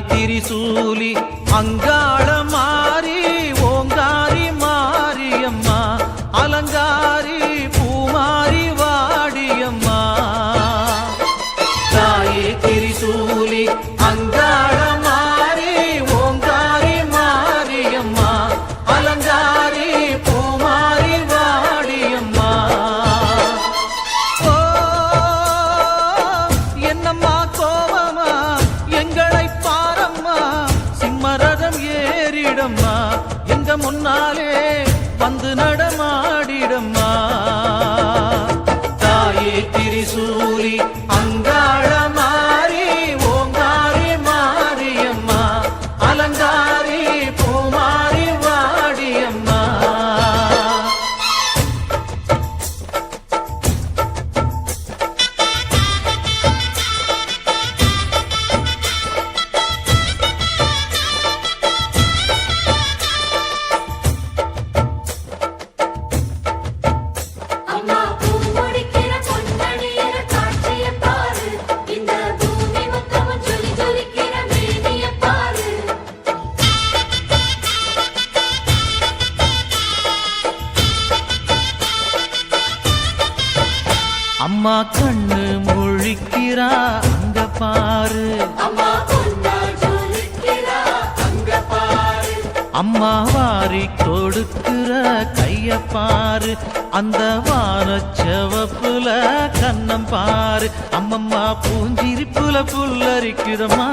திரிசூலி அங்காள மாறி ஓங்காரி மாரியம்மா அலங்காரி பூமாரி வாடியம்மா தாயே திரிசூலி அங்காள மாறி ஓங்காரி மாரியம்மா அலங்காரி பூமாரி வாடியம்மா ஓ என்னம்மா கோவமா எங்களை பாரம்மா சிம்மரதம் ஏறிடம்மா எங்க முன்னாலே வந்து நடமாடிடம்மா தாயே திரிசூலி அங்காள மாறி ஓங்காரி மாரியம்மா அலங்காரி பூமாரி வாடியம்மா அம்மா கண்ணு முழிக்கிறா அங்க பாரு அம்மா வாரி கொடுக்கிற கைய பாரு அந்த வானச்சவப்புல கண்ணம் பாரு அம்மம்மா பூஞ்சிரிப்புல புல்லரிக்குதம்மா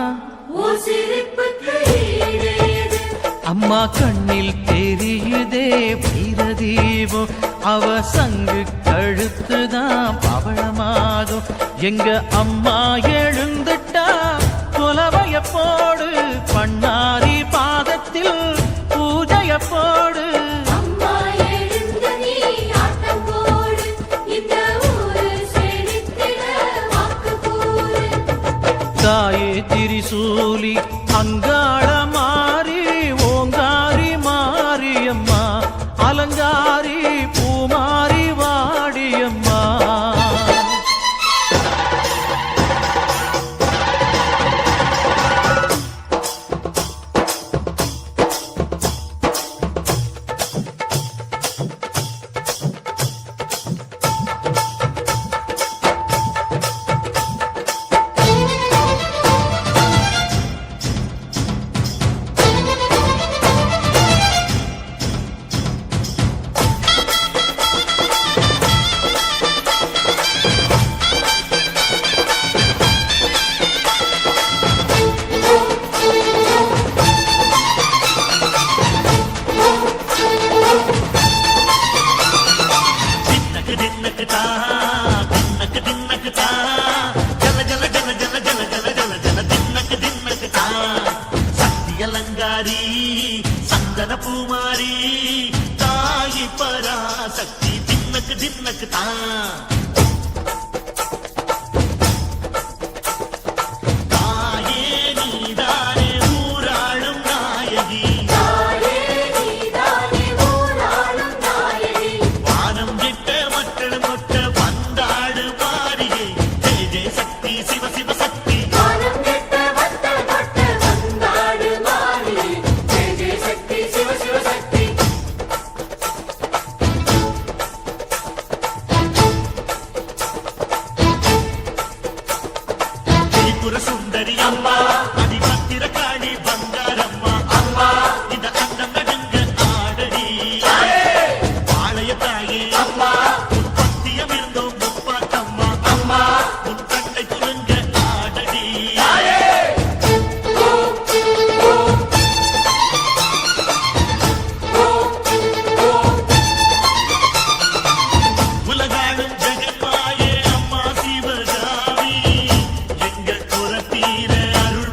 அம்மா கண்ணில் தெரியுதே வீரதீபம் அவ சங்கு கழுத்துதான் பவளமாகும் எங்க அம்மா எழுந்துட்டா புலவைய போடு பண்ணாரி பாதத்தில் பூஜைய போடு தாயே திரிசூலி அங்காள மாறி ஓங்காரி மாரியம்மா அலங்காரி பூமாரி வாடியம்மா அலங்காரி சந்தன பூமாரி தாயி பராசக்தி தின்னக்கு தின்னக்கு தான் சுந்தரி அம்மா அதிபத்திர காளி பங்காரம்மா அம்மா இந்த அண்டம் நடுங்க ஆடடி பாளைய தாயே அம்மா உன் பத்தியம் இருந்தோம் முப்பாட்டம்மா அம்மா உன் கண்ணை துருங்க ஆடடி உலகாளும் ஜெகன்மாயே அம்மா சிவகாமி எங்க குரத்தீர அருள்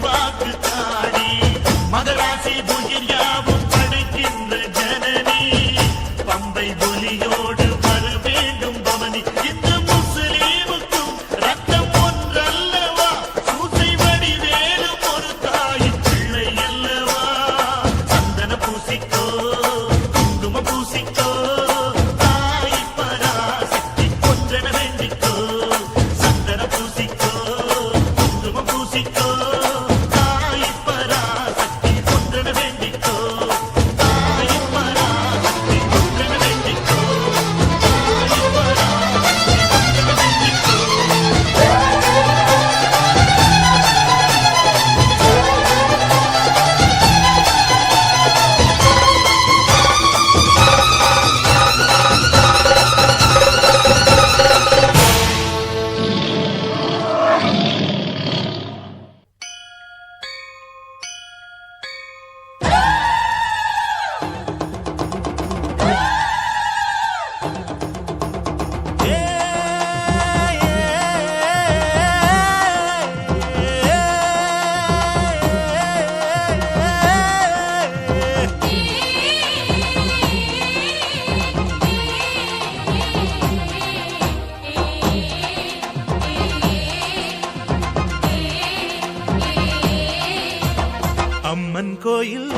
கோயில்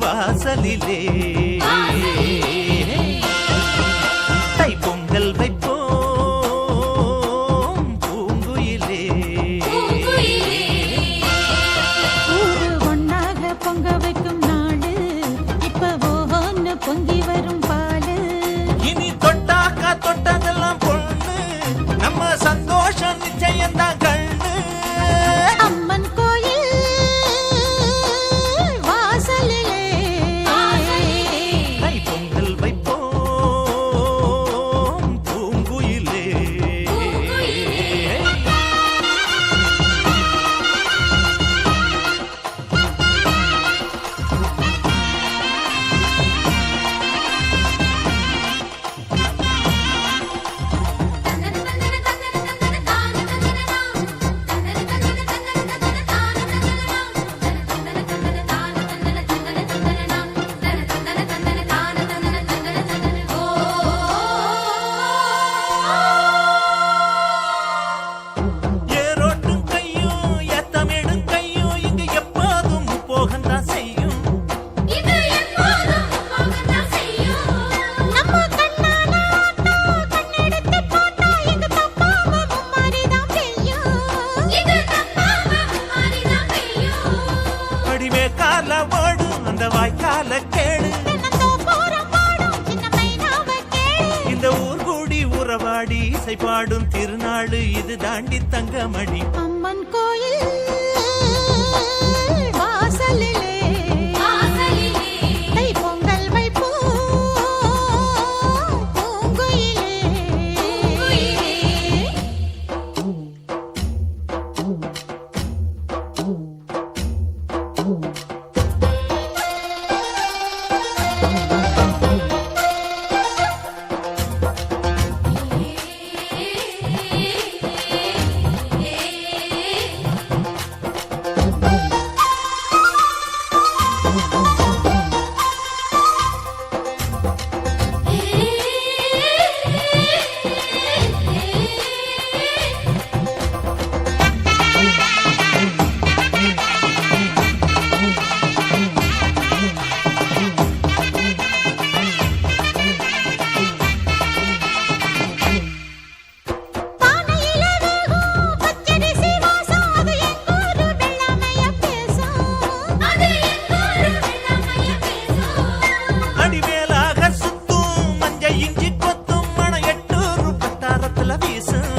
வாசலிலே தைப்பொங்கல் வைப்போம் பூங்குயிலே. ஊரு ஒன்னாக பொங்க வைக்கும் நாடு இப்ப ஒவ்வொன்னு பொங்கி வரும் பாலு. இனி தொட்டாக்கா தொட்டதெல்லாம் பொண்ணு நம்ம சந்தோஷம் நிச்சயம்தான் கண்ணு. அம்மன் கோயில் வாசலிலே தைப்பொங்கல் வைப்போம் பூங்குயிலே. ஏரோட்டும் கையும் ஏத்தமிடும் கையும் இங்கு எப்போதும் போகத்தான் செய்யும். நம்ம கண்ணால ஆட்டா கண்ணெடுத்து போட்டா எங்க தப்பாம மும்மாரிதான் பெய்யும். அடிமே கால ஓடும் அந்த வாய்க்கால கேடு. தென்னந்தோப்புறம் பாடும் சின்ன மைனாவை கேளு. இந்த ஊர் கூடி உறவாடி இசை பாடும் திருநாடு இது தாண்டி தங்கமணி. அம்மன் கோயில் வாசலிலே தைப்பொங்கல் வைப்போம் பூங்குயிலே. பானையில வேகும் பச்சரிசி வாசம் அது எங்கூரு வெள்ளாமைய பேசும். அடிமேலாக சுத்தும் மஞ்ச இஞ்சி கொத்தும் மணம் எட்டூர் பட்டாரத்துல வீசும்.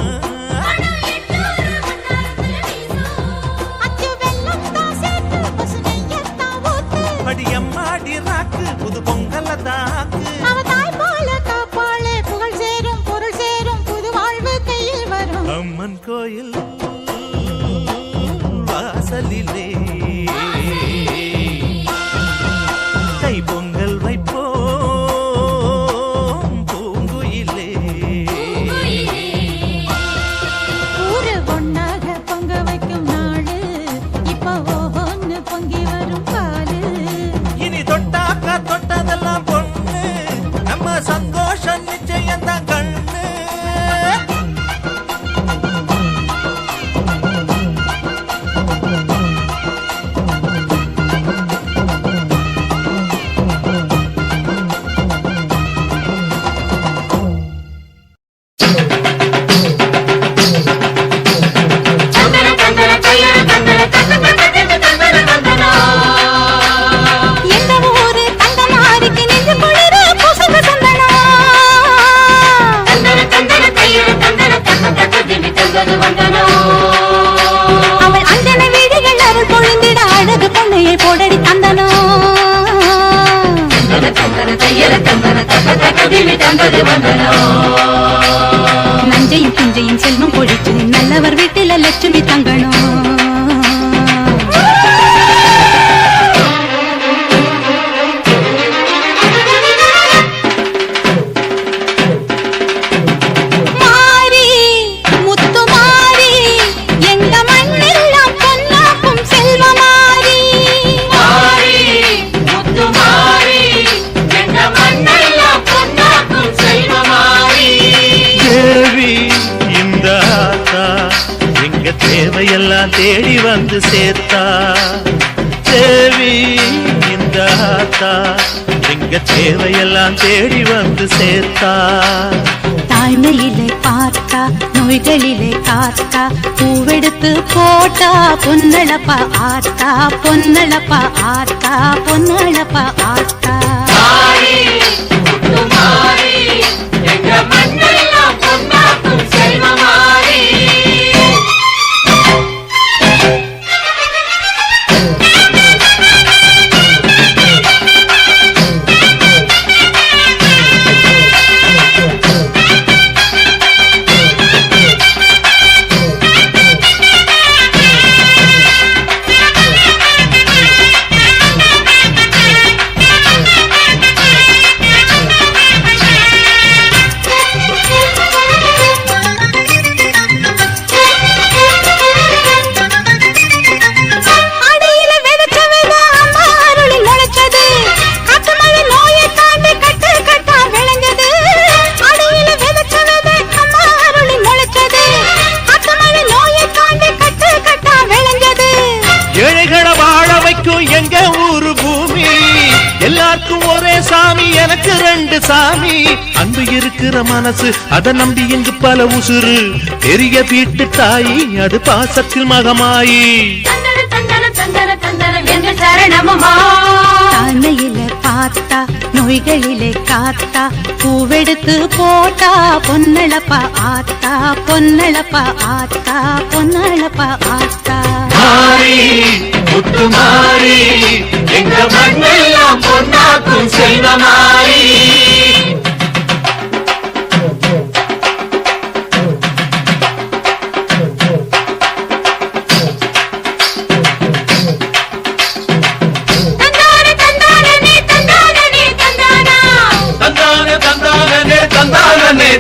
அச்சு வெல்லம் தான் சேர்த்து பசு நெய்யத்தான் ஊத்து. அடியம்மாடி ராக்கு புது பொங்கல தாக்கு. அவ தாய் போல காப்பாளே புகழ் சேரும் பொருள் சேரும் புது வாழ்வு கையில் வரும். அம்மன் கோயில் வாசலிலே தைப்பொங்கல் வைப்போம் பூங்குயிலே. ஊரு ஒன்னாக பொங்க வைக்கும் நாடு இப்ப ஒவ்வொன்னு பொங்கி வரும் பாலு. இனி தொட்டாக்கா தொட்டதெல்லாம் பொண்ணு நம்ம சந்தோஷம் நிச்சயம்தான் கண்ணு. எந்த ஊரு தங்கமாரிக்கு நெஞ்சு குளிர பூசுங்க சந்தனம். அவள் அஞ்சன வீடுகள் அருள் பொழிந்திட அழகு பொண்ணையை போடடி தந்தனோ. நஞ்சையும் பிஞ்சையும் செல்வம் பொழிச்சு நல்லவர் வீட்டில லட்சுமி தங்கணும். மாரி முத்து மாரி எங்க மண்ணெல்லாம் பொன்னாக்கும் செல்வமாரி. தேவி இந்த ஆத்தா எங்க தேவையெல்லாம் தேடி வந்து சேர்த்தா. தேவி இந்த ஆத்தா எங்க தேவையெல்லாம் தேடி வந்து சேர்த்தா. தாய்மையிலே பார்த்தா நோய்களிலே காத்தா பூவெடுத்து போட்டா பொன்னழப்பா ஆத்தா பொன்னழப்பா ஆத்தா பொன்னழப்பா ஆத்தா. எங்க ஊரு பூமி எல்லாருக்கும் ஒரே சாமி எனக்கு ரெண்டு சாமி. அன்பு இருக்கிற மனசு அதை நம்பி இங்கு பல உசுறு பெரிய வீட்டு தாயி அது பாசத்தில் மகமாயி. தாய்மையிலே பார்த்தா நோய்களிலே காத்தா பூவெடுத்து போட்டா பொன்னழப்பா ஆத்தா பொன்னழப்பா ஆத்தா பொன்னழப்பா ஆத்தா. முத்துமாரி எங்க மண்ணெல்லாம் பொன்னாக்கும் செல்வமாரி.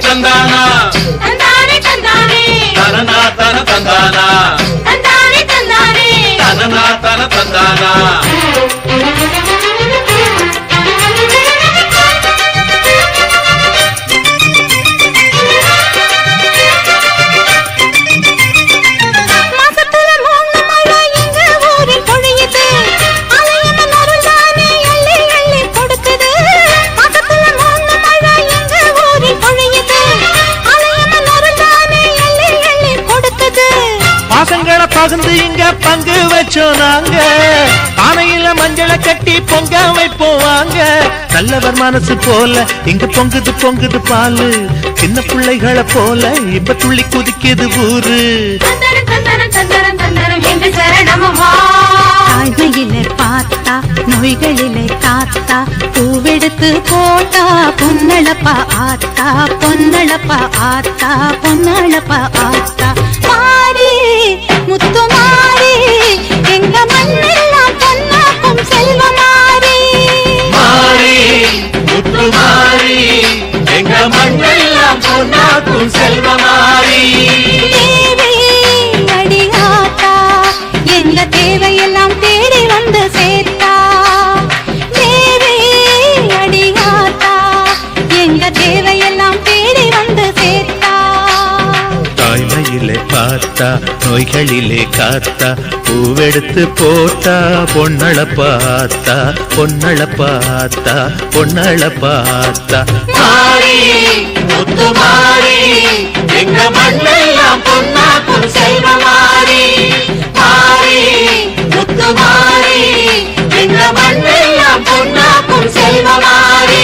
தந்தானா தனனா தன தந்தானா தனனா தன தந்தானா. பாசங்களை பகிர்ந்து இங்க பங்கு வச்சோம் நாங்க பானையில மஞ்சளை கட்டி பொங்க வைப்போம் வாங்க. நல்லவர் மனசு போல இங்க பொங்குது பொங்குது பாலு சின்ன பிள்ளைகளை போல இப்ப துள்ளி குதிக்குது ஊரு. தாய்மையிலே பார்த்தா நோய்களிலே காத்தா பூவெடுத்து போட்டா பொன்னழப்பா ஆத்தா பொன்னழப்பா ஆத்தா பொன்னழப்பா ஆத்தா. மாறி முத்துமாரி எங்க மண்ணெல்லாம் பொன்னாக்கும் செல்வமாரி. மாரி முத்துமாரி எங்க மண்ணெல்லாம் பொன்னாக்கும் செல்வமாரி. தேவி அடியாத்தா எங்க தேவையெல்லாம் தேடி வந்து சேர்த்தா. தேவி அடியாத்தா எங்க தேவையெல்லாம் தேடி வந்து சேர்த்தா. தாய்மையிலே பார்த்தா நோய்களிலே காத்தா பூவெடுத்து போட்டா பொன்னழப்பாத்தா பொன்னழப்பாத்தா பொன்னழப்பாத்தா. மாரி முத்துமாரி எங்க மண்ணெல்லாம் பொன்னாக்கும் செல்வமாரி. மாரி முத்துமாரி எங்க மண்ணெல்லாம் பொன்னாக்கும் செல்வமாரி.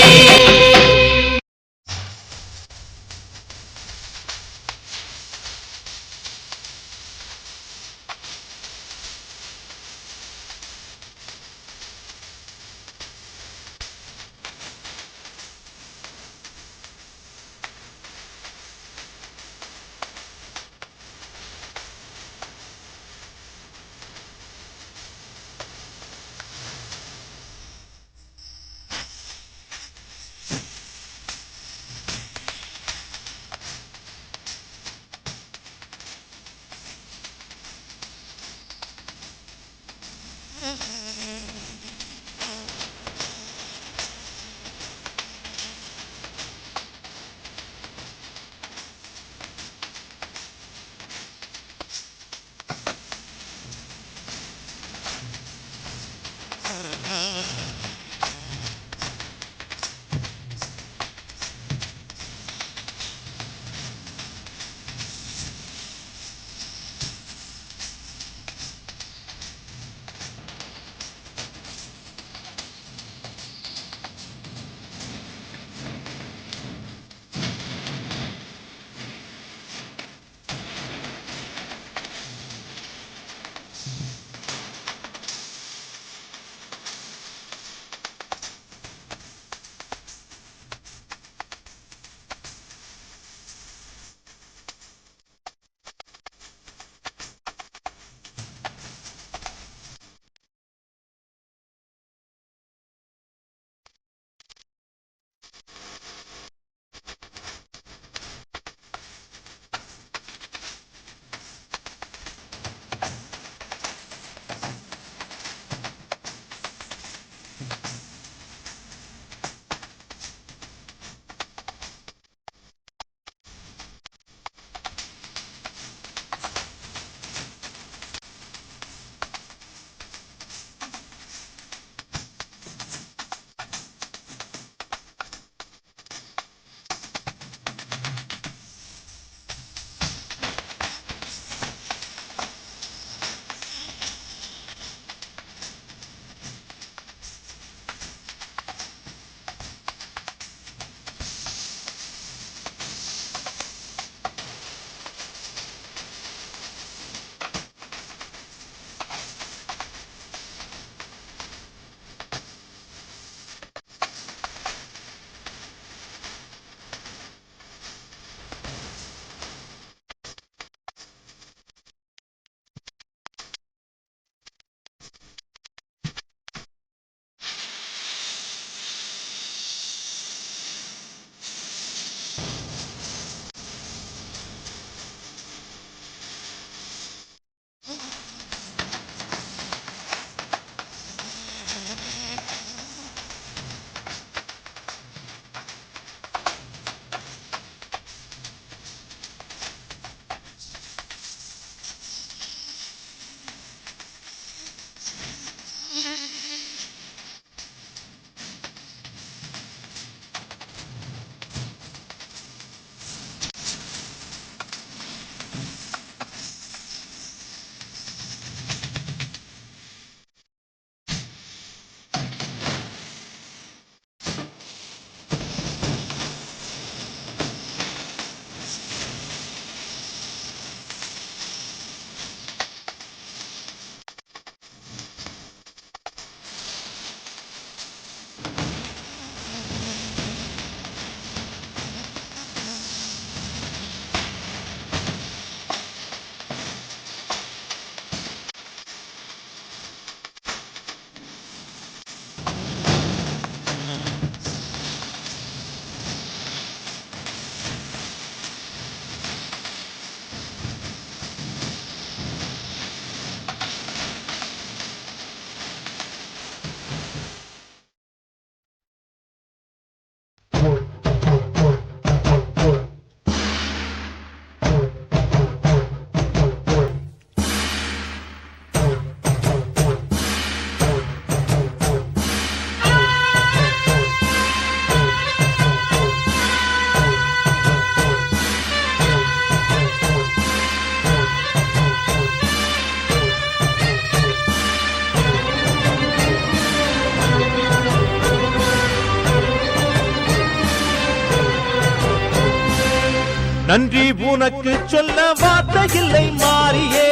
நன்றி உனக்கு சொல்ல வார்த்தை இல்லை மாறியே,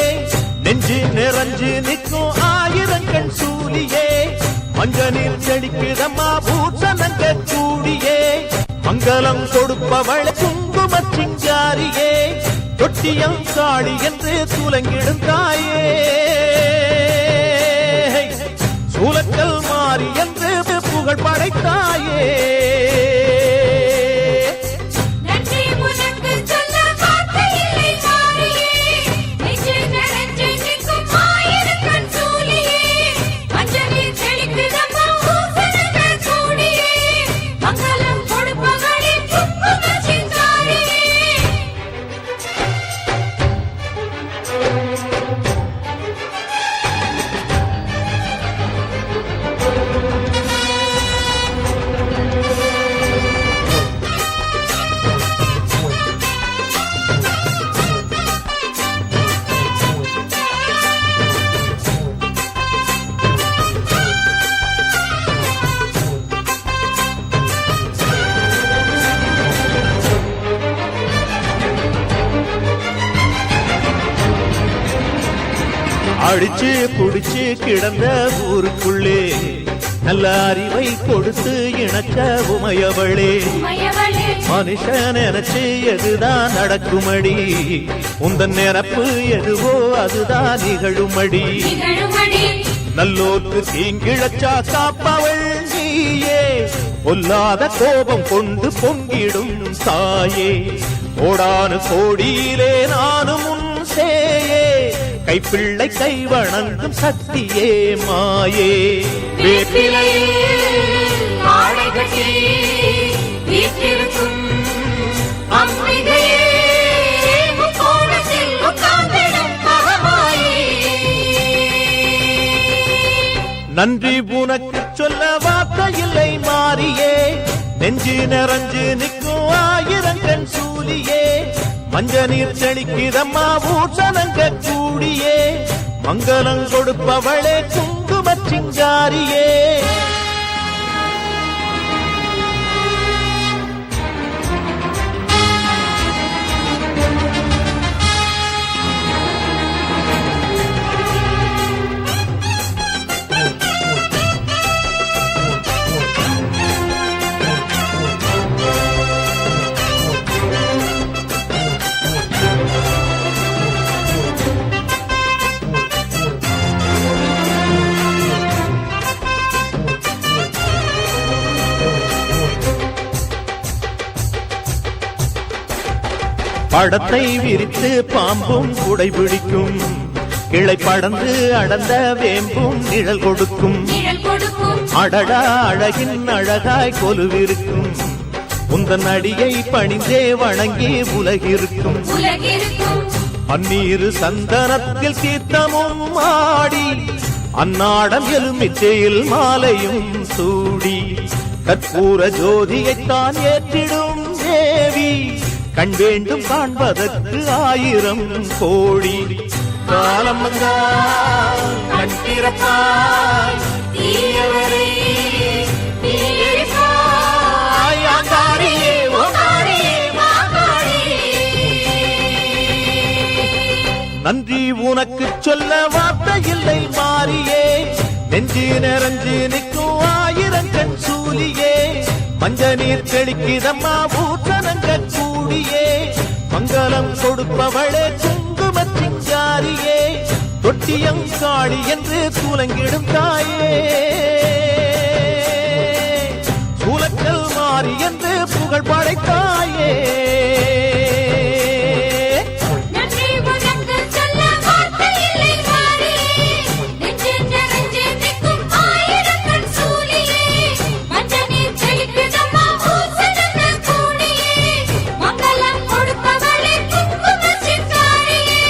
நெஞ்சு நிறைஞ்சு நிற்கும் ஆயிரங்கண் சூலியே, மஞ்ச நீர் செடிக்குதம்மா பூசணங்க கூடியே, மங்களம் கொடுப்பவள் குங்கும சிங்காரியே, தொட்டியம் காளி என்று துலங்கிடும் தாயே, சூலக்கல் மாறி என்று புகழ் படைத்தாயே. நன்றி உனக்கு சொல்ல வார்த்தை இல்லை மாறியே, நெஞ்சு நிறைஞ்சு நிற்கும் ஆயிரக்கண் சூலியே, மஞ்சள் நீர் செழிக்குதம்மா பூசணங்க கூடியே, மங்களம் கொடுப்பவளே குங்கும சிங்காரியே. அடிச்சு புடிச்சு கிடந்த ஊருக்குள்ளே நல்ல அறிவை கொடுத்து இணக்க உமையவளே, உமையவளே மனுஷன் நினைச்சு எதுதான் நடக்குமடி, உந்தன் நிரப்பு எதுவோ அதுதான் நிகழுமடி, நிகழுமடி. நல்லோர்க்கு தீங்கிழச்சா காப்பவள் நீயே, பொல்லாத கோபம் கொண்டு பொங்கிடும் தாயே, கோடானு கோடியிலே நானும் உன் சேயே, கைப்பிள்ளை கை வணங்கும் சக்தியே மாயே. வேப்பிலையில் ஆடை கட்டி வீற்றிருக்கும் அம்பிகையே, முக்கோணத்தில் உட்கார்ந்திடும் மகமாயே. நன்றி உனக்கு சொல்ல வார்த்தை இல்லை மாறியே, நெஞ்சு நிறைஞ்சு நிற்கும் ஆயிரங்கண் சூலியே, மஞ்ச நீர் செழிக்குதம்மா பூசணங்க கூடியே, மங்களம் கொடுப்பவளே குங்கும சிங்காரியே. படத்தை விரித்து பாம்பும் குடைபிடிக்கும், கிளை படந்து அடர்ந்த வேம்பும் நிழல் கொடுக்கும், நிழல் கொடுக்கும் அடடா அழகின் அழகாய் கொலுவிருக்கும், உந்தன் அடியை பணிந்தே வணங்கி உலகிருக்கும், உலகிருக்கும் அந்நீரு சந்தனத்தில் தீர்த்தமும் ஆடி, அந்நாடம் எலுமிச்சையில் மாலையும் சூடி, கற்பூர ஜோதியைத்தான் ஏற்றிடும் தேவி, கண் வேண்டும் காண்பதற்கு ஆயிரம் கோடி, காலம் வந்தால் கண் திறப்பாய் தீயவரே தீயெரிப்பாய், ஆங்காரியே ஓங்காரியே மாங்காரியே. நன்றி உனக்கு சொல்ல வார்த்தை இல்லை மாறியே, நெஞ்சு நிறைஞ்சு நிற்கும் ஆயிரங்கண் சூலியே, மஞ்ச நீர் செழிக்குதம்மா பூசணங்க கூடியே, மங்களம் கொடுப்பவளே குங்கும சிங்காரியே, தொட்டியம் காளி என்று துலங்கிடும் தாயே, சூலக்கல் மாறி என்று புகழ் படைத்தாயே. நன்றி உனக்கு சொல்ல வார்த்தை இல்லை மாறியே, நெஞ்சு நிறைஞ்சு நிற்கும் ஆயிரக்கண் சூலியே, மஞ்ச நீர் செழிக்குதம்மா பூசணங்க கூடியே, மங்களம் கொடுப்பவளே குங்கும சிங்காரியே.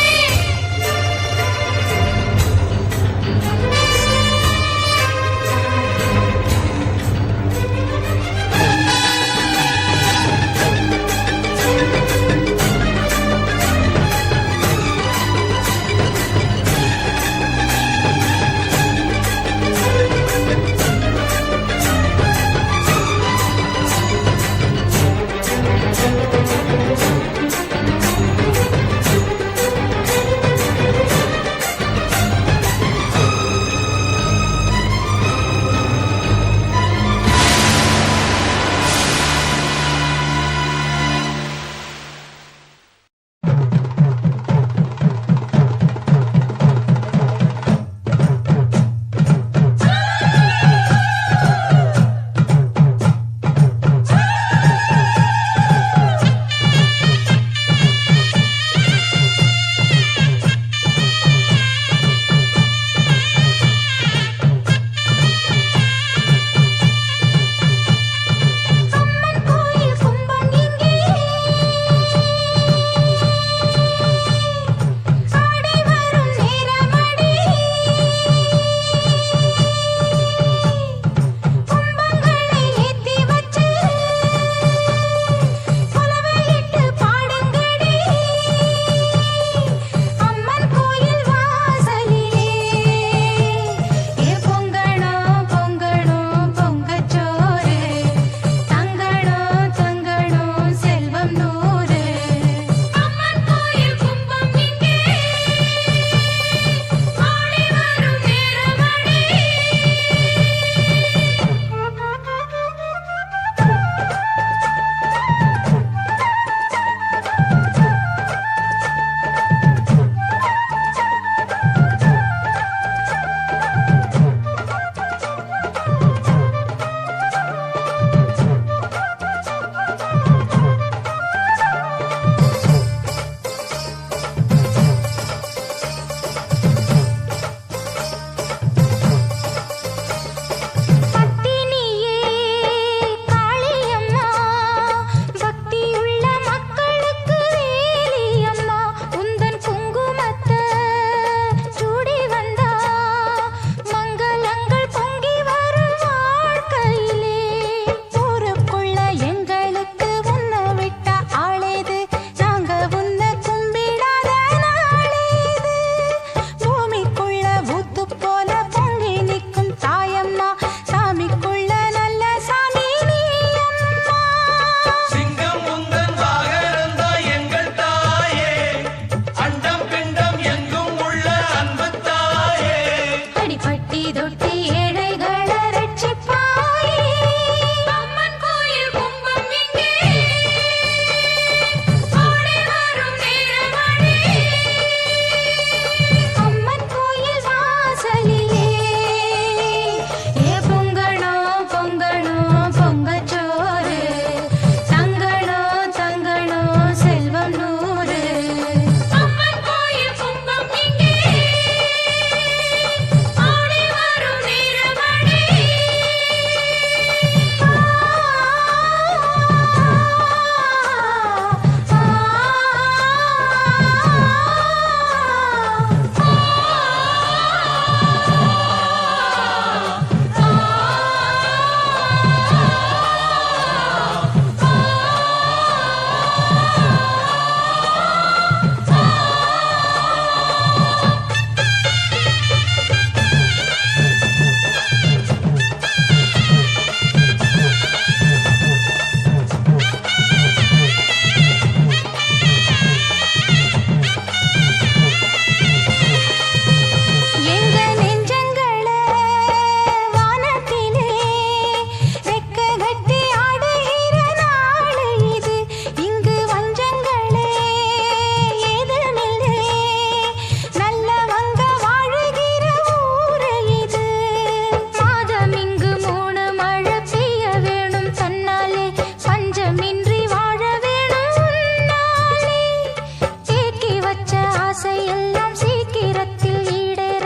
ஆசையெல்லாம் சீக்கிரத்தில் ஈடேற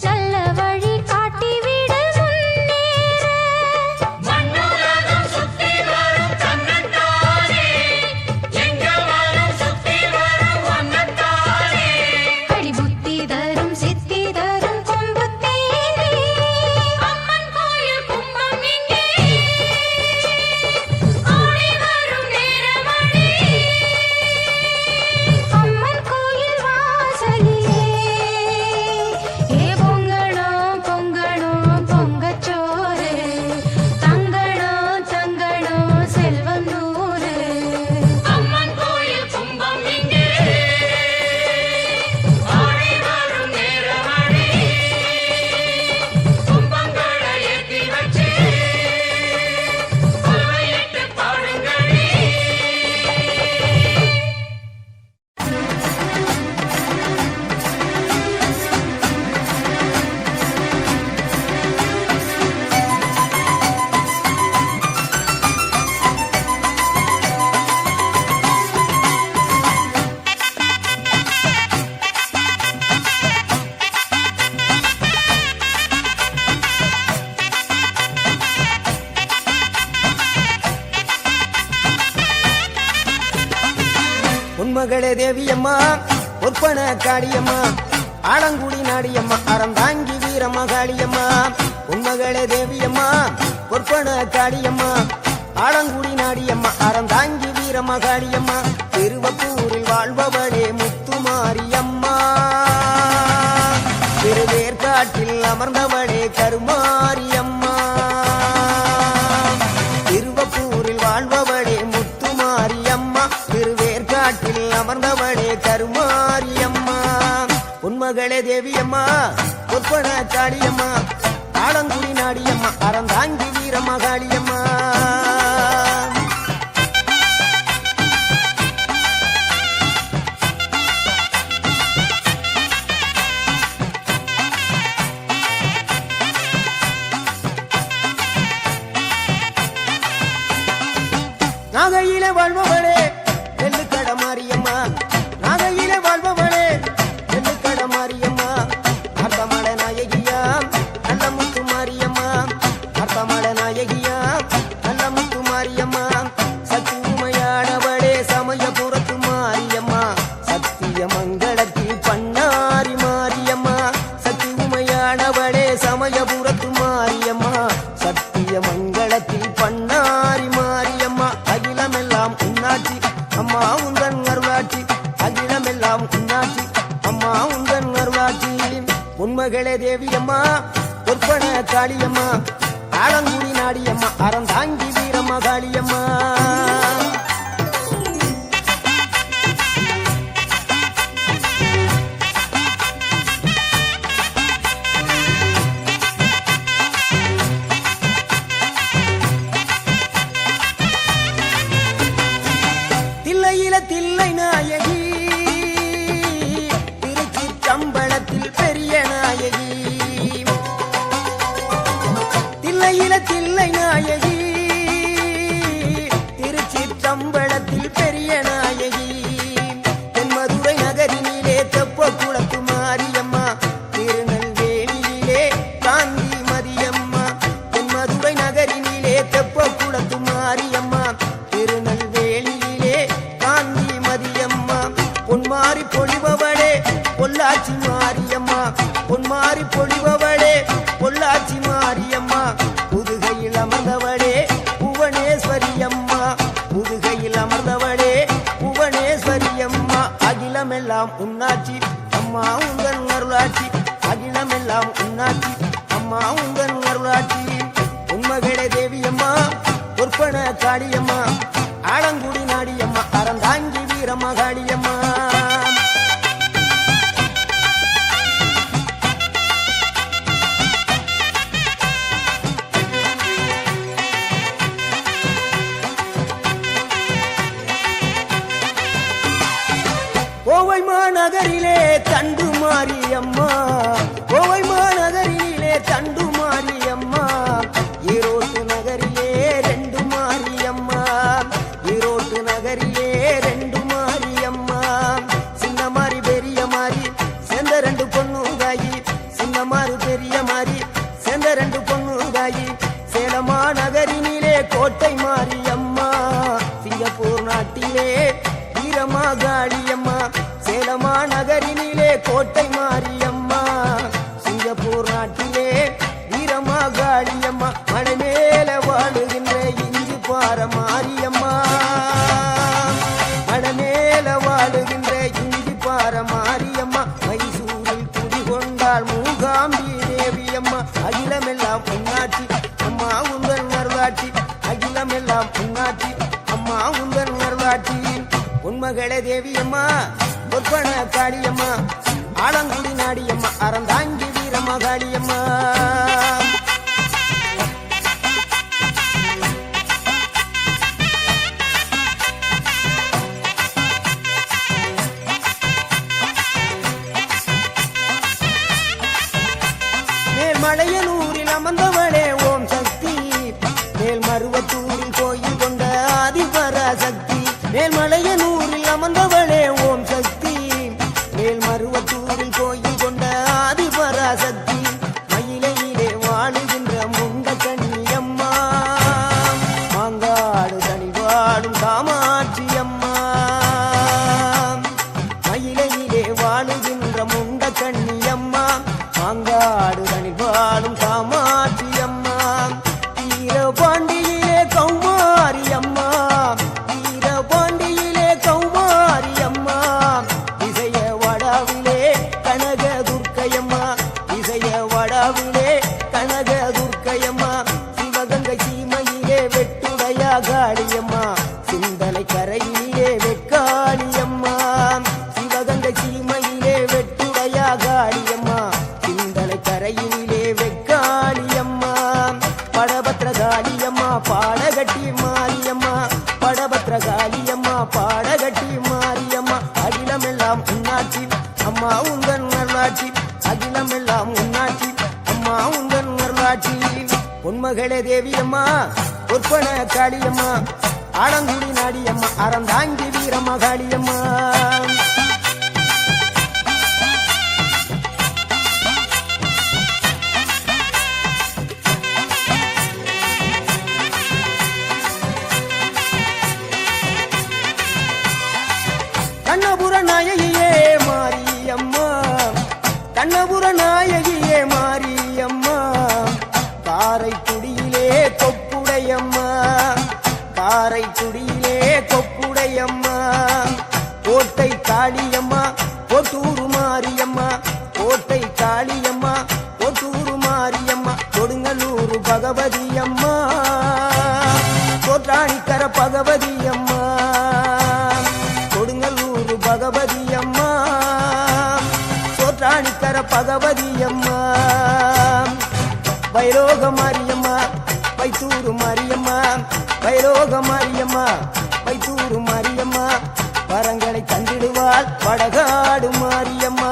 நல்ல வழி காட்டிவிடு முன்னேற. மண்ணுலகம் சுத்தி வரும் தன்னத்தானே, எங்க வரும் சுத்தி வரும் ஒன்னத்தானே. அடி புத்தி தரும் சித்தி தரும் கொம்புத்தேனே, அம்மன் கோயில் கும்பம் இங்கே ஓடி வரும் நேரமடி. அம்மன் கோயில் வாசலிலே ஏ பொங்கணும் பொங்கணும் பொங்கச்சோறு, தங்கணும் தங்கணும் செல்வம் நூறு. அம்மன் கோயில் கும்பம் இங்கே ஆடி வரும் நேரமடி. கும்பங்களை ஏத்தி வச்சு கொள்ளையிட்டு பாடுங்களே. உன்மகளே தேவியம்மா ஒற்பன காளியம்மா ஆலங்குடி நாடியம்மா அறந்தாங்கி வீரம்மா காளியம்மா. உன்மகளே தேவியம்மா ஒற்பன காளியம்மா ஆலங்குடி நாடியம்மா அறந்தாங்கி வீரம்மா காளியம்மா. திருவப்பூரில் வாழ்பவளே முத்துமாரியம்மா, திருவேற்காட்டில் அமர்ந்தவளே கருமாரியம்மா. திருவப்பூரில் வாழ்பவளே முத்துமாரியம்மா, திருவேற்காட்டில் அமர்ந்தவளே கருமாரியம்மா. உன்மகளே தேவியம்மா ஒற்பன காளியம்மா ஆலங்குடி நாடியம்மா அறந்தாங்கி வீரம்மா காளியம்மா. நாகையில வாழ்பவளே நெல்லுக்கட மாரியம்மா, நாகையில வாழ்பவளே நெல்லுக்கட மாரியம்மா. அர்த்தமட நாயகியா நல்ல முத்து மாரியம்மா, அர்த்தமட நாயகியா நல்ல முத்து மாரியம்மா. சக்தி உமையானவளே சமயபுரத்து மாரியம்மா, சத்திய மங்களத்தில் பண்ணாரி மாரியம்மா. சக்தி உமையானவளே சமயபுரத்து மாரியம்மா, சத்திய மங்களத்தில் பண்ணாரி மாரியம்மா. அகிலமெல்லாம் உன்னாட்சி அம்மா உந்தன் அருளாட்சி, அகிலமெல்லாம் உன்னாட்சி அம்மா உந்தன் அருளாட்சி. உன்மகளே தேவியம்மா ஒற்பன காளியம்மா ஆலங்குடி நாடியம்மா அறந்தாங்கி வீரம்மா காளியம்மா. தில்லையில தில்லை நாயகி, திருச்சிற்றம்பலத்தில் பெரிய நாயகி. தில்லையில தில்லை நாயகி, திருச்சிற்றம்பலத்தில் பெரிய நாயகி. தென்மதுரை நகரினிலே தெப்ப குளத்து மாரியம்மா, திருநெல்வேலியிலே காந்தி மதியம்மா. தென்மதுரை நகரினிலே தெப்ப குளத்து மாரியம்மா, திருநெல்வேலியிலே காந்தி மதியம்மா. பொன்மாரி பொழிபவளே பொள்ளாச்சி மாரியம்மா, பொன்மாரி பொழிபவளே பொள்ளாச்சி மாரியம்மா. புதுகையில் அமர்ந்தவளே புவனேஸ்வரியம்மா, புதுகையில் அமர்ந்தவளே புவனேஸ்வரியம்மா. அகிலமெல்லாம் உன்னாட்சி அம்மா உந்தன் அருளாட்சி, அகிலமெல்லாம் உன்னாட்சி அம்மா உந்தன் அருளாட்சி. உன்மகளே தேவியம்மா ஒற்பன காளியம்மா ஆலங்குடி நாடியம்மா அறந்தாங்கி வீரம்மா காளியம்மா. கோவை மாநகரிலே தண்டு மாரியம்மா, கோவை மாநகரிலே தண்டு மாரியம்மா. ஈரோட்டு நகரிலே ரெண்டு மாரியம்மா, ஈரோட்டு நகரிலே ரெண்டு மாரியம்மா. சின்ன மாரி பெரிய மாரி பிறந்த ரெண்டு பொண்ணு தாயி சேலமா நகரினிலே கோட்டை மாரியம்மா சிங்கப்பூர் நாட்டிலே வீரமாகாளியம்மா சேலமா நகரினிலே கோட்டை மாரியம்மா சிங்கப்பூர் நாட்டிலே வீரமாகாளியம்மா மலை மேல வாழுகின்ற இஞ்சி பார மாரியம்மா மலை மேல வாழுகின்ற இஞ்சி பார மாரியம்மா மைசூரில் குடிகொண்டாள் மூகாம்பி தேவியம்மா அகிலமெல்லாம் பொன்னாட்சி அம்மா உந்தன் நர்வாட்சி அகிலமெல்லாம் பொன்னாட்சி அம்மா உந்தன் நர்வாட்சி உண்மகளே தேவியம்மா பொற்பன காளியம்மா ஆலங்குடி நாடியம்மா அறந்தாங்கி வீரமகாளியம்மா மேல்மலையனூரில் அமர்ந்தவளே ஓம் சக்தி மேல்மருவத்தூரில் கோயில் கொண்ட ஆதிபராசக்தி மேல்மலையனூரில் அமர்ந்தவளே ஓம் சக்தி மேல்மருவத்தூரில் கோயில் கொண்ட ஆதிபராசக்தி மயிலையிலே வாழுகின்ற முண்ட கண்ணியம்மா மாங்காடு தனி வாழும் காமாட்சி அம்மா மயிலையிலே வாழுகின்ற முண்ட கண்ணியம்மா மாங்காடு தனி வாழும் காமாட்சி அம்மா வீரபாண்டியிலே கௌமாரி அம்மா வீரபாண்டியிலே கௌமாரி அம்மா இசைய வடாவிலே கனக துர்க்கையம்மா இசைய வடாவிலே கனக துர்க்கையம்மா சிவகங்கை சீமையிலே வெட்டுடையா காளியம்மா சிந்தனை கரையிலே வெக்காளியம்மா சிவகங்கை சீமையிலே வெட்டுடையா காளியம்மா சிந்தனை கரையிலே வெக்காளியம்மா படபத்ரகாளியம்மா பாடகட்டி மாரியம்மா படபத்ரகாளியம்மா பாடகட்டி மாரியம்மா அகிலமெல்லாம் உன்னாட்சி அம்மா உந்தன் நல்லாட்சி அகிலமெல்லாம் உன்னாட்சி அம்மா உந்தன் நல்லாட்சி பொன்மகளே தேவியம்மா பொற்பன காளியம்மா ஆலங்குடி நாடியம்மா அறந்தாங்கி வீரமகாளியம்மா கண்ணபுர நாயகியே மாரியம்மா கண்ணபுர நாயகியே மாரியம்மா காரைக்குடியிலே கொப்புடையம்மா காரைக்குடியிலே கொப்புடையம்மா கோட்டை காளியம்மா கொட்டூரு மாரியம்மா கோட்டை காளியம்மா கொட்டூரு மாரியம்மா கொடுங்கல்லூரு பகவதி அம்மா தோற்றாணிக்கர பகவதி அம்மா கொடுங்கல்லூரு பகவதி அம்மா சோற்றாணிக்கர பகவதி அம்மா வைரோக மாரியம்மா வைத்தூரு மாரியம்மா வைரோக மாரியம்மா வைத்தூரு மாரியம்மா வரங்களை தந்திடுவாள் வடகாடு மாரியம்மா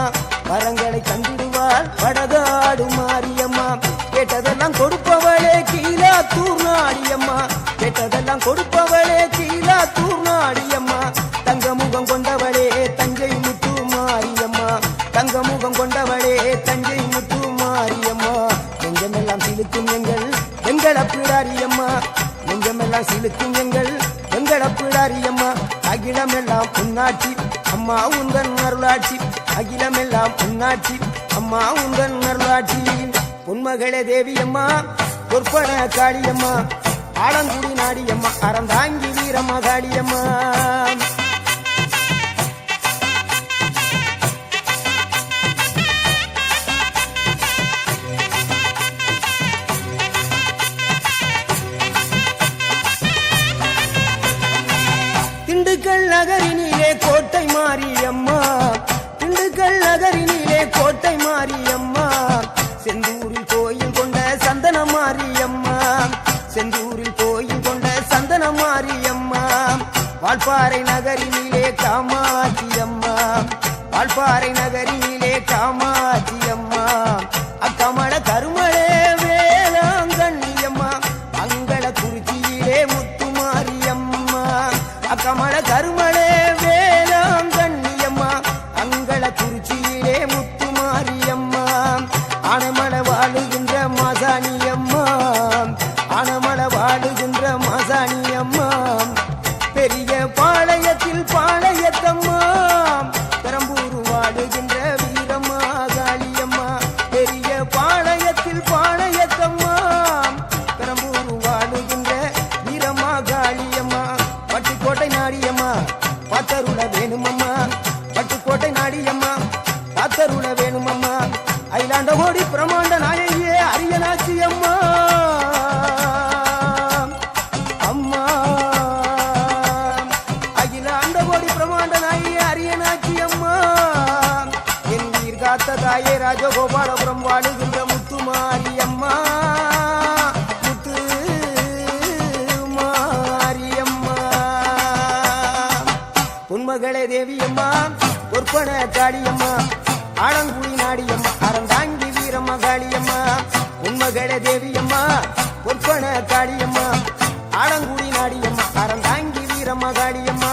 வரங்களை தந்திடுவாள் வடகாடு மாரியம்மா கேட்டதெல்லாம் கொடுப்பவளே கீழாத்தூர் நாடியம்மா கேட்டதெல்லாம் கொடுப்பவளே கீழாத்தூர் நாடியம்மா தங்க முகம் கொண்டவளே தஞ்சை முத்து மாரியம்மா தங்க முகம் கொண்டவளே தஞ்சை முத்து மாரியம்மா நெஞ்சமெல்லாம் சிலுக்கும் எங்கள் பிடாரியம்மா நெஞ்சமெல்லாம் சிலுக்கும் எங்கள் பிடாரியம்மா அகிலமெல்லாம் உன்னாட்சி அம்மா உந்தன் அருளாட்சி அகிலமெல்லாம் உன்னாட்சி அம்மா உந்தன் அருளாட்சி பொன்மகளே தேவியம்மா பொற்பன காளியம்மா ஆலங்குடி நாடியம்மா அறந்தாங்கி வீரமகாளியம்மா திண்டுக்கல் நகரினிலே கோட்டை மாரியம்மா திண்டுக்கல் நகரினிலே கோட்டை மாரியம்மா செந்தூரில் கோயில் கொண்ட சந்தன மாரியம்மா செந்தூரில் கோயில் கொண்ட சந்தன மாரியம்மா வால்பாறை நகரினிலே காமாட்சி அம்மா வால்பாறை நகரினிலே காமாட்சி அம்மா அக்கமல கருமளே வேளாங்கண்ணியம்மா அங்கள குறிச்சியிலே முத்துமாரியம்மா அக்கமல கருமளே வேளாங்கண்ணியம்மா அங்கள குறிச்சியிலே முத்துமாரியம்மா ஆனைமலை வாழுகின்ற மாசாணி வாழுகின்ற வீரம்மா காளியம்மா பெரிய பாளையத்தில் பாளையத்தம்மா பெரம்பூர் வாழுகின்ற வீரம்மா காளியம்மா பட்டுக்கோட்டை நாடியம்மா பாத்தருள வேணுமம்மா பட்டுக்கோட்டை நாடியம்மா பாத்தருள வேணுமம்மா அயிலாண்ட கோடி பிரமாண்ட நாயகியே அரியனாச்சி அம்மா அம்மா அகிலாண்ட கோடி பிரமாண்ட நாயகியே அரியனாச்சி அம்மா என் உயிர் காத்த தாயே ராஜகோபாலபுரம் வாழுகின்ற முத்துமாரி அம்மா முத்து மாரியம்மா பொன்மகளே தேவியம்மா பொற்பன காளியம்மா ஆலங்குடி நாடியம்மா அறந்தாங்கி வீரம்மா காளியம்மா உண்மகளே தேவியம்மா பொற்பன காளியம்மா ஆலங்குடி நாடியம்மா அறந்தாங்கி வீரம்மா காளியம்மா